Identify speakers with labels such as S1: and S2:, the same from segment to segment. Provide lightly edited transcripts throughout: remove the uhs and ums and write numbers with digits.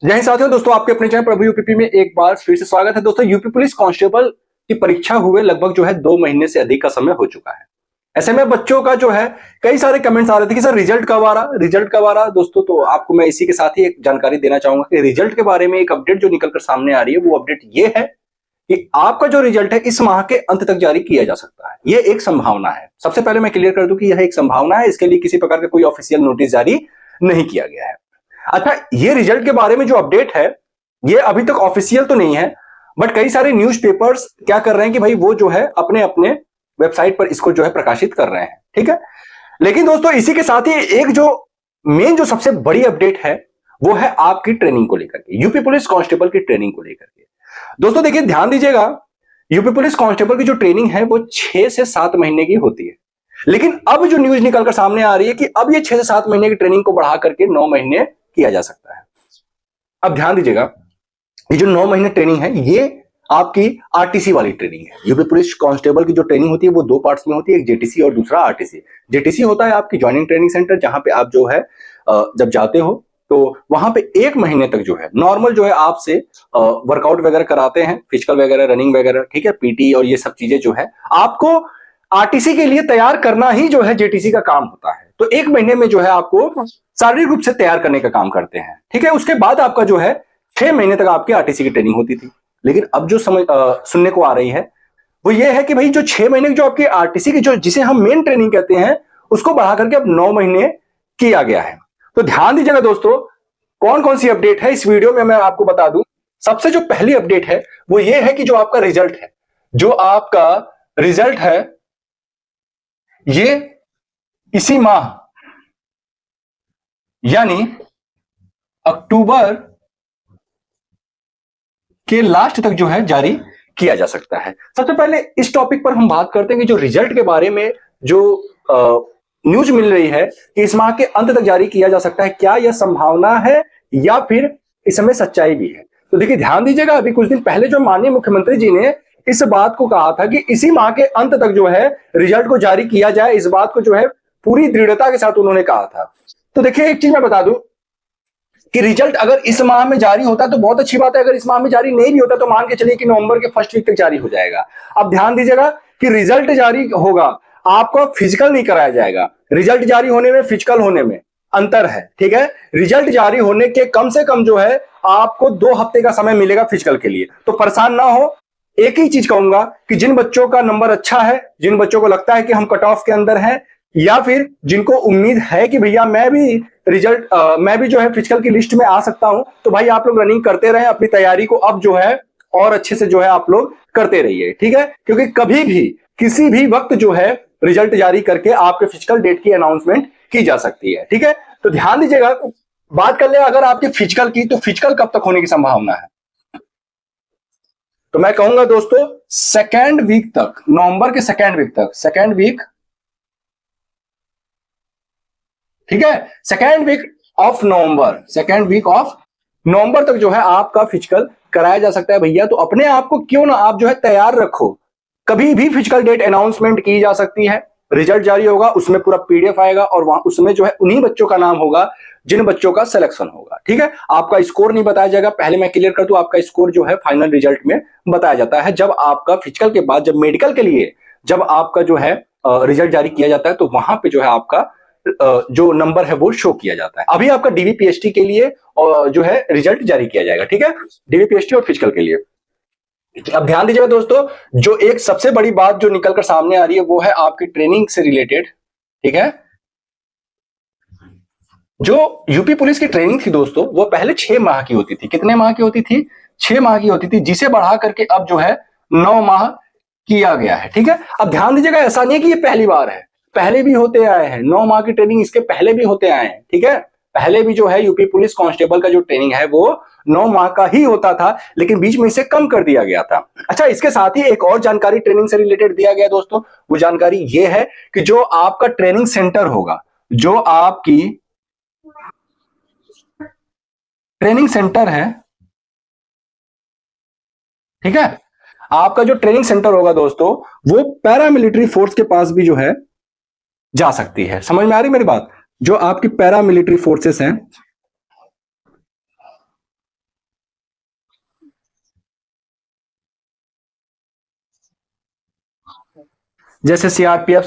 S1: जय हिंद साथियों। दोस्तों आपके अपने चैनल प्रभु यूपीपी में एक बार फिर से स्वागत है। दोस्तों यूपी पुलिस कांस्टेबल की परीक्षा हुए लगभग 2 महीने से अधिक का समय हो चुका है। ऐसे में बच्चों का कई सारे कमेंट्स आ रहे थे कि सर रिजल्ट कब आ रहा। दोस्तों तो आपको मैं इसी के साथ ही एक जानकारी देना चाहूंगा कि रिजल्ट के बारे में एक अपडेट जो निकलकर सामने आ रही है वो अपडेट ये है कि आपका जो रिजल्ट है इस माह के अंत तक जारी किया जा सकता है। ये एक संभावना है। सबसे पहले मैं क्लियर कर दूं कि यह एक संभावना है, इसके लिए किसी प्रकार का कोई ऑफिशियल नोटिस जारी नहीं किया गया है। अच्छा, ये रिजल्ट के बारे में जो अपडेट है ये अभी तक ऑफिशियल तो नहीं है, बट कई सारे न्यूज़पेपर्स क्या कर रहे हैं कि भाई वो अपने अपने वेबसाइट पर इसको प्रकाशित कर रहे हैं। ठीक है, लेकिन दोस्तों इसी के साथ ही एक जो मेन जो सबसे बड़ी अपडेट है वो है आपकी ट्रेनिंग को लेकर के, यूपी पुलिस कांस्टेबल की ट्रेनिंग को लेकर के। दोस्तों देखिए, ध्यान दीजिएगा, यूपी पुलिस कांस्टेबल की जो ट्रेनिंग है वो 6 से 7 महीने की होती है, लेकिन अब जो न्यूज निकलकर सामने आ रही है कि अब ये 6 से 7 महीने की ट्रेनिंग को बढ़ा करके 9 महीने किया जा सकता है। अब ध्यान दीजिएगा, ये जो 9 महीने ट्रेनिंग है ये आपकी आरटीसी वाली ट्रेनिंग है। यूपी पुलिस कांस्टेबल की जो ट्रेनिंग होती है वो 2 पार्ट्स में होती है, एक जेटीसी और दूसरा आरटीसी। जेटीसी होता है आपकी ज्वाइनिंग ट्रेनिंग सेंटर, जहां पे आप जब जाते हो तो वहां पे 1 महीने तक नॉर्मल आपसे वर्कआउट वगैरह कराते हैं, फिजिकल वगैरह, रनिंग वगैरह, ठीक है, पीटी और ये सब चीजें आपको आरटीसी के लिए तैयार करना ही जेटीसी का काम होता है। तो 1 महीने में आपको शारीरिक रूप से तैयार करने का काम करते हैं। ठीक है, उसके बाद आपका 6 महीने तक आपकी आरटीसी की ट्रेनिंग होती थी। लेकिन अब जो सुनने को आ रही है वो ये है कि भाई जो 6 महीने की जो आपकी आरटीसी की जिसे हम मेन ट्रेनिंग कहते हैं उसको बढ़ा करके अब 9 महीने किया गया है। तो ध्यान दीजिएगा दोस्तों, कौन कौन सी अपडेट है इस वीडियो में मैं आपको बता दूं। सबसे जो पहली अपडेट है वो ये है कि जो आपका रिजल्ट है ये इसी माह यानी अक्टूबर के लास्ट तक जारी किया जा सकता है। सबसे पहले इस टॉपिक पर हम बात करते हैं कि जो रिजल्ट के बारे में जो न्यूज मिल रही है कि इस माह के अंत तक जारी किया जा सकता है, क्या यह संभावना है या फिर इसमें सच्चाई भी है। तो देखिए, ध्यान दीजिएगा, अभी कुछ दिन पहले जो माननीय मुख्यमंत्री जी ने इस बात को कहा था कि इसी माह के अंत तक रिजल्ट को जारी किया जाए, इस बात को पूरी दृढ़ता के साथ उन्होंने कहा था। तो देखिए, एक चीज मैं बता दूं कि रिजल्ट अगर इस माह में जारी होता तो बहुत अच्छी बात है, अगर इस माह में जारी नहीं भी होता तो मान के चलिए कि नवंबर के फर्स्ट वीक तक जारी हो जाएगा। अब ध्यान दीजिएगा कि रिजल्ट जारी होगा, आपको फिजिकल नहीं कराया जाएगा। रिजल्ट जारी होने में फिजिकल होने में अंतर है। ठीक है, रिजल्ट जारी होने के कम से कम आपको 2 हफ्ते का समय मिलेगा फिजिकल के लिए। तो परेशान ना हो, एक ही चीज कहूंगा कि जिन बच्चों का नंबर अच्छा है, जिन बच्चों को लगता है कि हम कट ऑफ के अंदर हैं, या फिर जिनको उम्मीद है कि भैया मैं भी फिजिकल की लिस्ट में आ सकता हूं, तो भाई आप लोग रनिंग करते रहें, अपनी तैयारी को अब और अच्छे से आप लोग करते रहिए। ठीक है, क्योंकि कभी भी किसी भी वक्त रिजल्ट जारी करके आपके फिजिकल डेट की अनाउंसमेंट की जा सकती है। ठीक है, तो ध्यान दीजिएगा, बात कर ले अगर आपके फिजिकल की, तो फिजिकल कब तक होने की संभावना है। तो मैं कहूंगा दोस्तों 2nd वीक तक, नवंबर के 2nd वीक तक, 2nd वीक, ठीक है, 2nd week of November, 2nd week of November तक आपका फिजिकल कराया जा सकता है। भैया तो अपने आप को क्यों ना आप तैयार रखो, कभी भी फिजिकल डेट अनाउंसमेंट की जा सकती है। रिजल्ट जारी होगा, उसमें पूरा पीडीएफ आएगा और वहां उसमें उन्हीं बच्चों का नाम होगा जिन बच्चों का सिलेक्शन होगा। ठीक है, आपका स्कोर नहीं बताया जाएगा। पहले मैं क्लियर कर दूं, आपका स्कोर फाइनल रिजल्ट में बताया जाता है जब आपका फिजिकल के बाद, जब मेडिकल के लिए जब आपका रिजल्ट जारी किया जाता है, तो वहां पे आपका जो नंबर है वो शो किया जाता है। अभी आपका डीवीपीएसटी के लिए रिजल्ट जारी किया जाएगा। ठीक है, डीवीपीएसटी और फिजिकल के लिए। अब ध्यान दीजिएगा दोस्तों, जो एक सबसे बड़ी बात जो निकलकर सामने आ रही है वो है आपकी ट्रेनिंग से रिलेटेड। ठीक है, जो यूपी पुलिस की ट्रेनिंग थी दोस्तों वो पहले 6 माह की होती थी। कितने माह की होती थी? 6 माह की होती थी, जिसे बढ़ा करके अब 9 माह किया गया है। ठीक है, अब ध्यान दीजिएगा, ऐसा नहीं है कि ये पहली बार है, पहले भी होते आए हैं 9 माह की ट्रेनिंग, इसके पहले भी होते आए हैं। ठीक है, पहले भी यूपी पुलिस कांस्टेबल का जो ट्रेनिंग है वो 9 माह का ही होता था, लेकिन बीच में इसे कम कर दिया गया था। अच्छा, इसके साथ ही एक और जानकारी ट्रेनिंग से रिलेटेड दिया गया दोस्तों, वो जानकारी ये है कि जो आपका ट्रेनिंग सेंटर होगा, जो आपकी ट्रेनिंग सेंटर है, ठीक है, आपका जो ट्रेनिंग सेंटर होगा दोस्तों वो पैरामिलिट्री फोर्स के पास भी जा सकती है। समझ में आ रही मेरी बात? जो आपकी पैरामिलिट्री फोर्सेस हैं, जैसे सीआरपीएफ,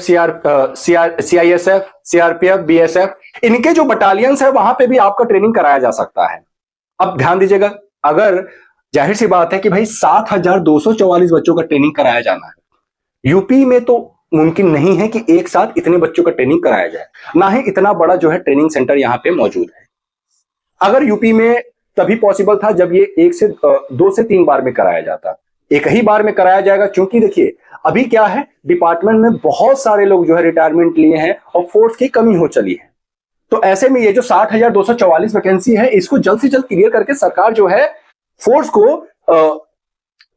S1: सीआईएसएफ, सीआरपीएफ, बीएसएफ, इनके जो बटालियंस है वहां पे भी आपका ट्रेनिंग कराया जा सकता है। अब ध्यान दीजिएगा, अगर जाहिर सी बात है कि भाई 7,244 बच्चों का ट्रेनिंग कराया जाना है, यूपी में तो मुमकिन नहीं है कि एक साथ इतने बच्चों का ट्रेनिंग कराया जाए, ना ही इतना बड़ा जो है ट्रेनिंग सेंटर यहाँ पे मौजूद है। अगर यूपी में तभी पॉसिबल था जब ये 2 से 3 बार में कराया जाता, एक ही बार में कराया जाएगा, क्योंकि देखिए अभी क्या है, डिपार्टमेंट में बहुत सारे लोग जो है रिटायरमेंट लिए हैं और फोर्स की कमी हो चली है। तो ऐसे में ये जो 60,244 वैकेंसी है, इसको जल्द से जल्द क्लियर करके सरकार जो है फोर्स को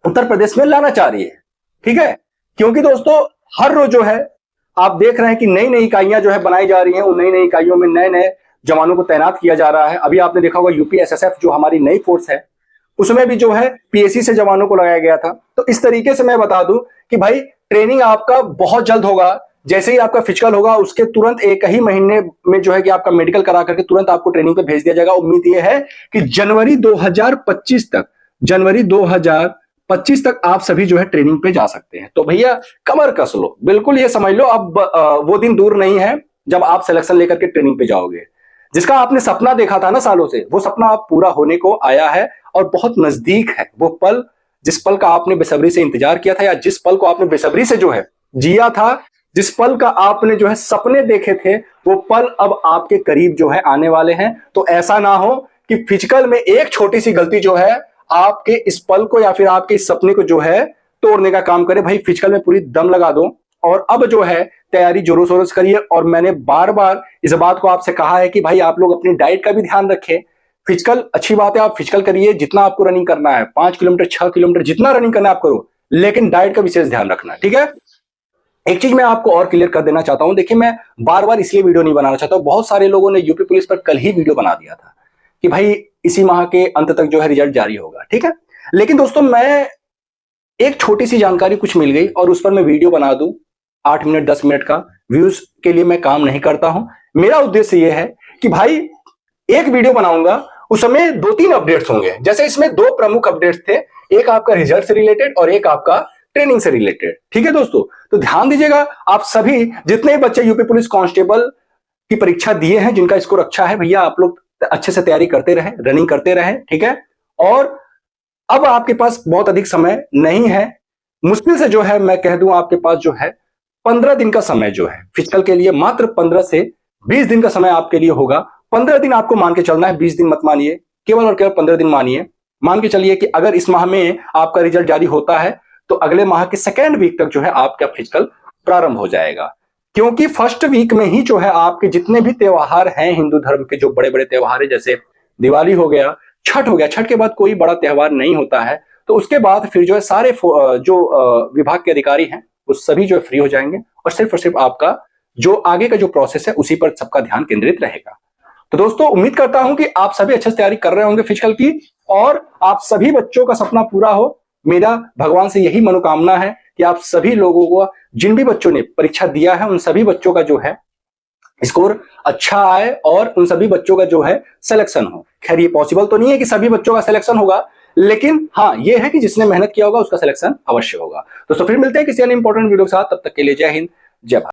S1: उत्तर प्रदेश में लाना चाह रही है। ठीक है, क्योंकि दोस्तों हर रोज जो है आप देख रहे हैं कि नई नई इकाइयां जो है बनाई जा रही हैं, उन नई नई इकाइयों में नए नए जवानों को तैनात किया जा रहा है। अभी आपने देखा होगा यूपी एसएसएफ जो हमारी नई फोर्स है, उसमें भी जो है पीएससी से जवानों को लगाया गया था। तो इस तरीके से मैं बता दूं कि भाई ट्रेनिंग आपका बहुत जल्द होगा। जैसे ही आपका फिजिकल होगा उसके तुरंत एक ही महीने में जो है कि आपका मेडिकल करा करके तुरंत आपको ट्रेनिंग पे भेज दिया जाएगा। उम्मीद यह है कि जनवरी 2025 तक आप सभी जो है ट्रेनिंग पे जा सकते हैं। तो भैया कमर कस लो, बिल्कुल ये समझ लो अब वो दिन दूर नहीं है जब आप सिलेक्शन लेकर के ट्रेनिंग पे जाओगे। जिसका आपने सपना देखा था ना सालों से, वो सपना अब पूरा होने को आया है और बहुत नजदीक है वो पल, जिस पल का आपने बेसब्री से इंतजार किया था, या जिस पल को आपने बेसब्री से जो है जिया था, जिस पल का आपने जो है सपने देखे थे, वो पल अब आपके करीब जो है आने वाले हैं। तो ऐसा ना हो कि फिजिकल में एक छोटी सी गलती जो है आपके इस पल को या फिर आपके इस सपने को जो है तोड़ने का काम करे। भाई फिजिकल में पूरी दम लगा दो और अब जो है तैयारी जोरों शोरों से करिए। और मैंने बार बार इस बात को आपसे कहा है कि भाई आप लोग अपनी डाइट का भी ध्यान रखें। फिजिकल अच्छी बात है, आप फिजिकल करिए, जितना आपको रनिंग करना है 5 किलोमीटर 6 किलोमीटर जितना रनिंग करना है आप करो, लेकिन डाइट का विशेष ध्यान रखना। ठीक है, एक चीज मैं आपको और क्लियर कर देना चाहता हूं। देखिए मैं बार बार इसलिए वीडियो नहीं बनाना चाहता हूं, बहुत सारे लोगों ने यूपी पुलिस पर कल ही वीडियो बना दिया था कि भाई इसी माह के अंत तक जो है रिजल्ट जारी होगा। ठीक है, लेकिन दोस्तों मैं एक छोटी सी जानकारी कुछ मिल गई और उस पर मैं वीडियो बना दूं 8 मिनट 10 मिनट का, व्यूज के लिए मैं काम नहीं करता हूं। मेरा उद्देश्य यह है कि भाई एक वीडियो बनाऊंगा, उसमें 2-3 अपडेट्स होंगे। जैसे इसमें 2 प्रमुख अपडेट्स थे, एक आपका रिजल्ट से रिलेटेड और एक आपका ट्रेनिंग से रिलेटेड। ठीक है दोस्तों, तो ध्यान दीजिएगा, आप सभी जितने बच्चे यूपी पुलिस कांस्टेबल की परीक्षा दिए हैं, जिनका स्कोर अच्छा है, भैया आप लोग अच्छे से तैयारी करते रहें, रनिंग करते रहें। ठीक है, और अब आपके पास बहुत अधिक समय नहीं है, मुश्किल से जो है मैं कह दूं आपके पास जो है 15 दिन का समय जो है फिजिकल के लिए, मात्र 15 से 20 दिन का समय आपके लिए होगा। 15 दिन आपको मान के चलना है, 20 दिन मत मानिए, केवल और केवल 15 दिन मानिए। मान के चलिए कि अगर इस माह में आपका रिजल्ट जारी होता है तो अगले माह के 2nd वीक तक जो है आपका फिजिकल प्रारंभ हो जाएगा। क्योंकि 1st वीक में ही जो है आपके जितने भी त्योहार हैं हिंदू धर्म के, जो बड़े बड़े त्योहार है, जैसे दिवाली हो गया, छठ हो गया, छठ के बाद कोई बड़ा त्योहार नहीं होता है, तो उसके बाद फिर जो है सारे जो विभाग के अधिकारी हैं वो सभी जो है फ्री हो जाएंगे और सिर्फ आपका जो आगे का जो प्रोसेस है उसी पर सबका ध्यान केंद्रित रहेगा। तो दोस्तों उम्मीद करता हूं कि आप सभी अच्छे से तैयारी कर रहे होंगे फिजिकल की और आप सभी बच्चों का सपना पूरा हो। मेरा भगवान से यही मनोकामना है कि आप सभी लोगों को, जिन भी बच्चों ने परीक्षा दिया है, उन सभी बच्चों का जो है स्कोर अच्छा आए और उन सभी बच्चों का जो है सिलेक्शन हो। खैर ये पॉसिबल तो नहीं है कि सभी बच्चों का सिलेक्शन होगा, लेकिन हाँ ये है कि जिसने मेहनत किया होगा उसका सिलेक्शन अवश्य होगा। दोस्तों फिर मिलते हैं किसी अन्य इंपॉर्टेंट वीडियो के साथ, तब तक के लिए जय हिंद, जय भारत।